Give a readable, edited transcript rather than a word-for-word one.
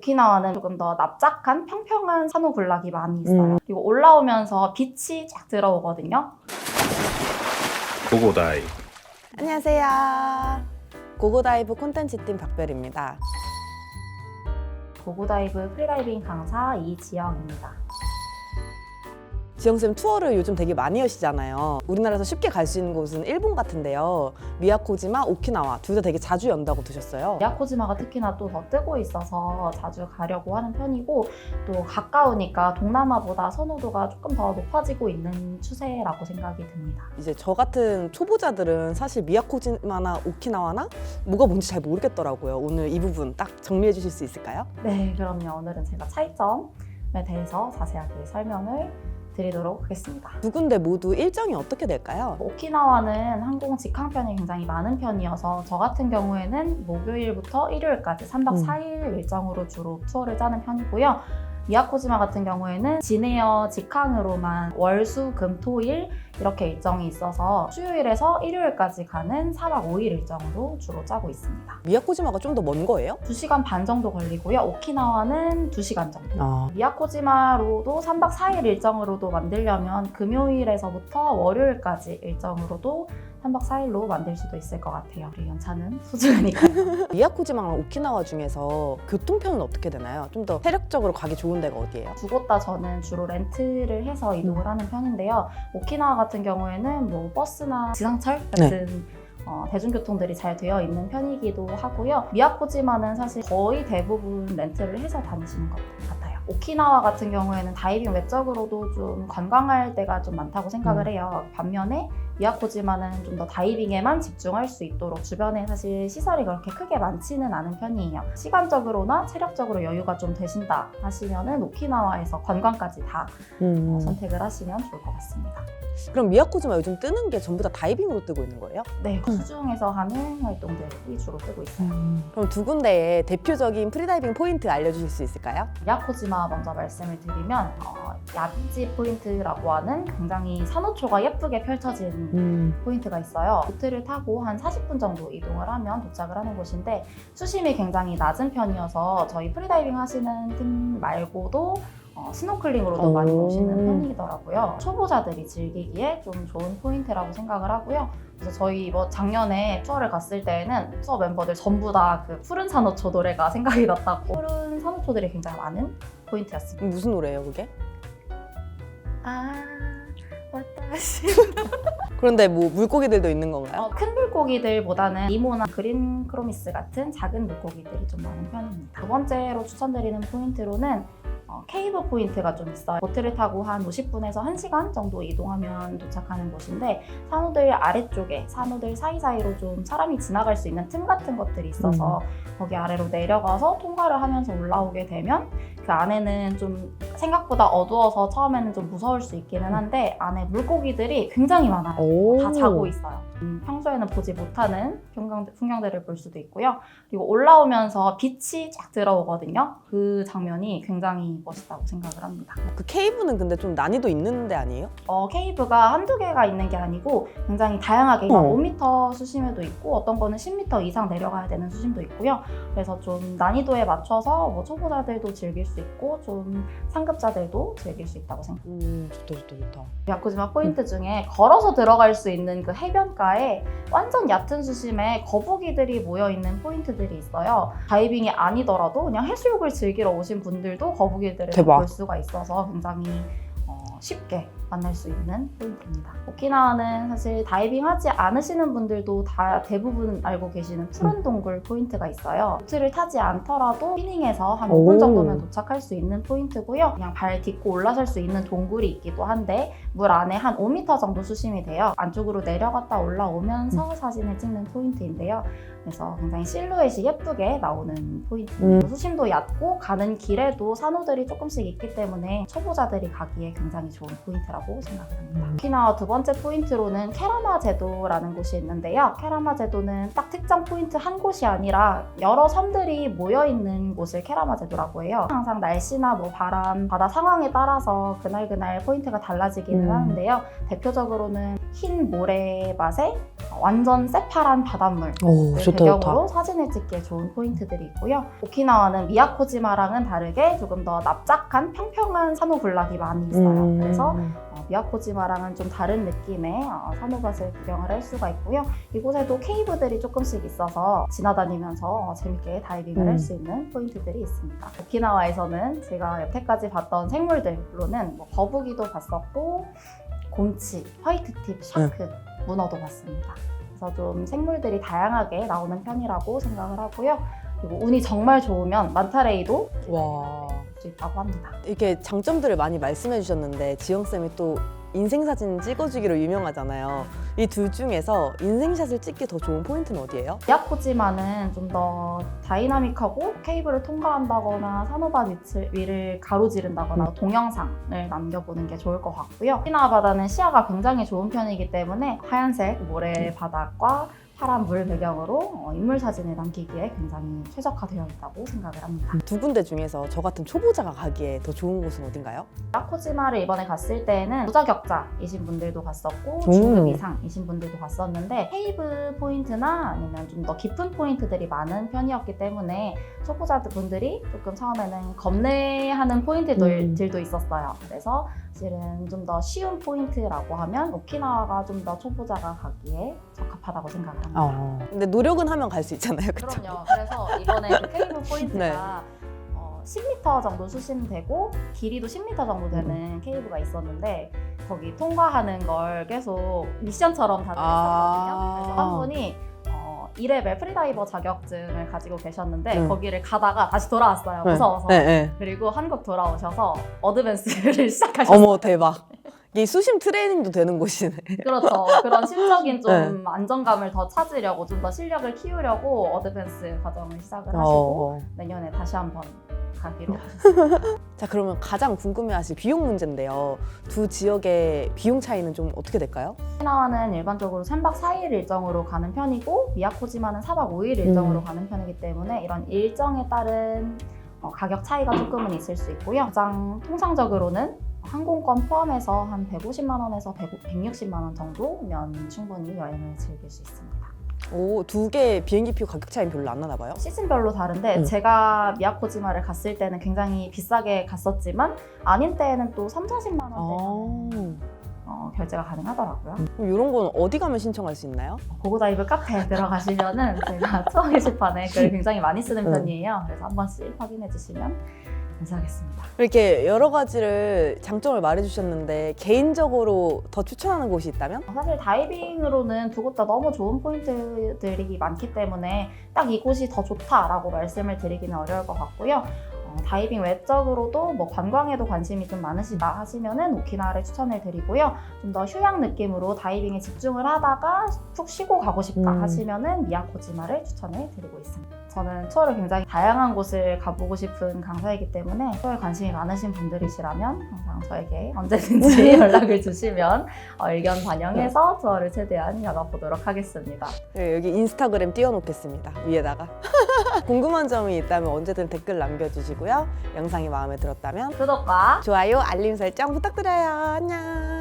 오키나와는 조금 더 납작한 평평한 산호 군락이 많이 있어요. 그리고 올라오면서 빛이 쫙 들어오거든요. 고고다이. 안녕하세요. 고고다이브 콘텐츠팀 박별입니다. 고고다이브 프리다이빙 강사 이지영입니다. 지영쌤 투어를 요즘 되게 많이 하시잖아요. 우리나라에서 쉽게 갈 수 있는 곳은 일본 같은데요. 미야코지마, 오키나와 둘 다 되게 자주 연다고 드셨어요. 미야코지마가 특히나 또 더 뜨고 있어서 자주 가려고 하는 편이고, 또 가까우니까 동남아보다 선호도가 조금 더 높아지고 있는 추세라고 생각이 듭니다. 이제 저 같은 초보자들은 사실 미야코지마나 오키나와나 뭐가 뭔지 잘 모르겠더라고요. 오늘 이 부분 딱 정리해 주실 수 있을까요? 네, 그럼요. 오늘은 제가 차이점에 대해서 자세하게 설명을 드리도록 하겠습니다. 두 군데 모두 일정이 어떻게 될까요? 오키나와는 항공 직항편이 굉장히 많은 편이어서 저 같은 경우에는 목요일부터 일요일까지 3박 4일 일정으로 주로 투어를 짜는 편이고요. 미야코지마 같은 경우에는 진에어 직항으로만 월, 수, 금, 토, 일 이렇게 일정이 있어서 수요일에서 일요일까지 가는 4박 5일 일정으로 주로 짜고 있습니다. 미야코지마가 좀 더 먼 거예요? 2시간 반 정도 걸리고요. 오키나와는 2시간 정도. 미야코지마로도 3박 4일 일정으로도 만들려면 금요일에서부터 월요일까지 일정으로도 3박 4일로 만들 수도 있을 것 같아요. 우리 연차는 소중하니까요. 미야코지마랑 오키나와 중에서 교통편은 어떻게 되나요? 좀 더 세력적으로 가기 좋은 데가 어디예요? 두 곳 다 저는 주로 렌트를 해서 이동을 하는 편인데요. 오키나와 같은 경우에는 뭐 버스나 지상철 같은 대중교통들이 잘 되어 있는 편이기도 하고요. 미야코지마는 사실 거의 대부분 렌트를 해서 다니시는 것 같아요. 오키나와 같은 경우에는 다이빙 외적으로도 좀 관광할 때가 좀 많다고 생각을 해요. 반면에 미야코지마는 좀 더 다이빙에만 집중할 수 있도록 주변에 사실 시설이 그렇게 크게 많지는 않은 편이에요. 시간적으로나 체력적으로 여유가 좀 되신다 하시면은 오키나와에서 관광까지 다 선택을 하시면 좋을 것 같습니다. 그럼 미야코지마 요즘 뜨는 게 전부 다 다이빙으로 뜨고 있는 거예요? 네, 수중에서 하는 활동들이 주로 뜨고 있어요. 그럼 두 군데의 대표적인 프리다이빙 포인트 알려주실 수 있을까요? 미야코지마 먼저 말씀을 드리면 야비지 포인트라고 하는 굉장히 산호초가 예쁘게 펼쳐진 포인트가 있어요. 보트를 타고 한 40분 정도 이동을 하면 도착을 하는 곳인데 수심이 굉장히 낮은 편이어서 저희 프리다이빙 하시는 팀 말고도 스노클링으로도 많이 오시는 편이더라고요. 초보자들이 즐기기에 좀 좋은 포인트라고 생각을 하고요. 그래서 저희 작년에 투어를 갔을 때에는 투어 멤버들 전부 다 그 푸른 산호초 노래가 생각이 났다고. 푸른 산호초들이 굉장히 많은 포인트였습니다. 무슨 노래예요 그게? 와타시. 그런데 뭐 물고기들도 있는 건가요? 큰 물고기들보다는 이모나 그린 크로미스 같은 작은 물고기들이 좀 많은 편입니다. 두 번째로 추천드리는 포인트로는 케이브 포인트가 좀 있어요. 보트를 타고 한 50분에서 1시간 정도 이동하면 도착하는 곳인데 산호들 아래쪽에 산호들 사이사이로 좀 사람이 지나갈 수 있는 틈 같은 것들이 있어서 거기 아래로 내려가서 통과를 하면서 올라오게 되면 그 안에는 좀 생각보다 어두워서 처음에는 좀 무서울 수 있기는 한데 안에 물고기들이 굉장히 많아요. 다 자고 있어요. 평소에는 보지 못하는 풍경들을 볼 수도 있고요. 그리고 올라오면서 빛이 쫙 들어오거든요. 그 장면이 굉장히 멋있다고 생각을 합니다. 그 케이브는 근데 좀 난이도 있는 데 아니에요? 케이브가 한두 개가 있는 게 아니고 굉장히 다양하게 5m 수심에도 있고 어떤 거는 10m 이상 내려가야 되는 수심도 있고요. 그래서 좀 난이도에 맞춰서 뭐 초보자들도 즐길 수 있고 좀 상급자들도 즐길 수 있다고 생각합니다. 좋다. 미야코지마 포인트 중에 걸어서 들어갈 수 있는 그 해변가에 완전 얕은 수심에 거북이들이 모여있는 포인트들이 있어요. 다이빙이 아니더라도 그냥 해수욕을 즐기러 오신 분들도 거북이들을 볼 수가 있어서 굉장히 쉽게 만날 수 있는 포인트입니다. 오키나와는 사실 다이빙 하지 않으시는 분들도 다 대부분 알고 계시는 푸른 동굴 포인트가 있어요. 보트를 타지 않더라도 피닝에서 한 5분 정도면 도착할 수 있는 포인트고요. 그냥 발 딛고 올라설 수 있는 동굴이 있기도 한데 물 안에 한 5m 정도 수심이 돼요. 안쪽으로 내려갔다 올라오면서 사진을 찍는 포인트인데요. 그래서 굉장히 실루엣이 예쁘게 나오는 포인트입니다. 수심도 얕고 가는 길에도 산호들이 조금씩 있기 때문에 초보자들이 가기에 굉장히 좋은 포인트라고 생각합니다. 오키나와 두 번째 포인트로는 케라마 제도라는 곳이 있는데요. 케라마 제도는 딱 특정 포인트 한 곳이 아니라 여러 섬들이 모여있는 곳을 케라마 제도라고 해요. 항상 날씨나 뭐 바람, 바다 상황에 따라서 그날 포인트가 달라지기는 하는데요. 대표적으로는 흰 모래밭에 완전 새파란 바닷물 오, 좋다, 배경으로 좋다. 사진을 찍기에 좋은 포인트들이 있고요. 오키나와는 미야코지마랑은 다르게 조금 더 납작한 평평한 산호블락이 많이 있어요. 그래서 미야코지마랑은 좀 다른 느낌의 산호밭을 구경을 할 수가 있고요. 이곳에도 케이브들이 조금씩 있어서 지나다니면서 재밌게 다이빙을 할 수 있는 포인트들이 있습니다. 오키나와에서는 제가 여태까지 봤던 생물들로는 뭐 거북이도 봤었고 곰치, 화이트팁, 샤크, 문어도 봤습니다. 그래서 좀 생물들이 다양하게 나오는 편이라고 생각을 하고요. 그리고 운이 정말 좋으면 만타레이도 와. 볼 수 있다고 합니다. 이렇게 장점들을 많이 말씀해 주셨는데 지영쌤이 또 인생사진 찍어주기로 유명하잖아요. 이 둘 중에서 인생샷을 찍기 더 좋은 포인트는 어디예요? 미야코지마는 좀 더 다이나믹하고 케이블을 통과한다거나 산호밭 위를 가로지른다거나 동영상을 남겨보는 게 좋을 것 같고요. 오키나와 바다는 시야가 굉장히 좋은 편이기 때문에 하얀색 모래 바닥과 파란 물 배경으로 인물 사진을 남기기에 굉장히 최적화되어 있다고 생각을 합니다. 두 군데 중에서 저 같은 초보자가 가기에 더 좋은 곳은 어딘가요? 미야코지마를 이번에 갔을 때는 무자격자이신 분들도 갔었고 중급 이상이신 분들도 갔었는데 케이브 포인트나 아니면 좀 더 깊은 포인트들이 많은 편이었기 때문에 초보자분들이 조금 처음에는 겁내하는 포인트들도 있었어요. 그래서 사실은 좀 더 쉬운 포인트라고 하면 오키나와가 좀 더 초보자가 가기에 적합하다고 생각을 합니다. 근데 노력은 하면 갈 수 있잖아요. 그렇죠? 그럼요. 그래서 이번에 그 케이브 포인트가 10m 정도 수심되고 길이도 10m 정도 되는 케이브가 있었는데 거기 통과하는 걸 계속 미션처럼 다들 했었거든요. 그래서 한 분이 2레벨 프리다이버 자격증을 가지고 계셨는데 거기를 가다가 다시 돌아왔어요. 무서워서. 그리고 한국 돌아오셔서 어드밴스를 시작하셨어요. 어머 대박. 이 수심 트레이닝도 되는 곳이네. 그렇죠. 그런 심적인 좀 안정감을 더 찾으려고 좀 더 실력을 키우려고 어드밴스 과정을 시작을 하시고 내년에 다시 한번 가기로 하셨습니다. 자, 그러면 가장 궁금해하실 비용 문제인데요. 두 지역의 비용 차이는 좀 어떻게 될까요? 오키나와는 일반적으로 3박 4일 일정으로 가는 편이고 미야코지마는 4박 5일 일정으로 가는 편이기 때문에 이런 일정에 따른 가격 차이가 조금은 있을 수 있고요. 가장 통상적으로는 항공권 포함해서 한 150만 원에서 160만 원 정도면 충분히 여행을 즐길 수 있습니다. 오, 두 개의 비행기표 가격 차이는 별로 안 나나 봐요? 시즌별로 다른데 제가 미야코지마를 갔을 때는 굉장히 비싸게 갔었지만 아닌 때에는 또 30-40만 원대면 결제가 가능하더라고요. 그럼 이런 건 어디 가면 신청할 수 있나요? 고고다이브 카페에 들어가시면은 제가 투어 게시판에 글을 굉장히 많이 쓰는 편이에요. 그래서 한 번씩 확인해 주시면 감사하겠습니다. 이렇게 여러 가지를 장점을 말해주셨는데 개인적으로 더 추천하는 곳이 있다면? 사실 다이빙으로는 두 곳 다 너무 좋은 포인트들이 많기 때문에 딱 이곳이 더 좋다라고 말씀을 드리기는 어려울 것 같고요. 다이빙 외적으로도 뭐 관광에도 관심이 좀 많으시다 하시면은 오키나와를 추천을 드리고요. 좀 더 휴양 느낌으로 다이빙에 집중을 하다가 푹 쉬고 가고 싶다 하시면은 미야코지마를 추천을 드리고 있습니다. 저는 투어를 굉장히 다양한 곳을 가보고 싶은 강사이기 때문에 투어에 관심이 많으신 분들이시라면 항상 저에게 언제든지 연락을 주시면 의견 반영해서 투어를 최대한 열어보도록 하겠습니다. 네, 여기 인스타그램 띄워놓겠습니다. 위에다가. 궁금한 점이 있다면 언제든 댓글 남겨주시고요. 영상이 마음에 들었다면 구독과 좋아요, 알림 설정 부탁드려요. 안녕.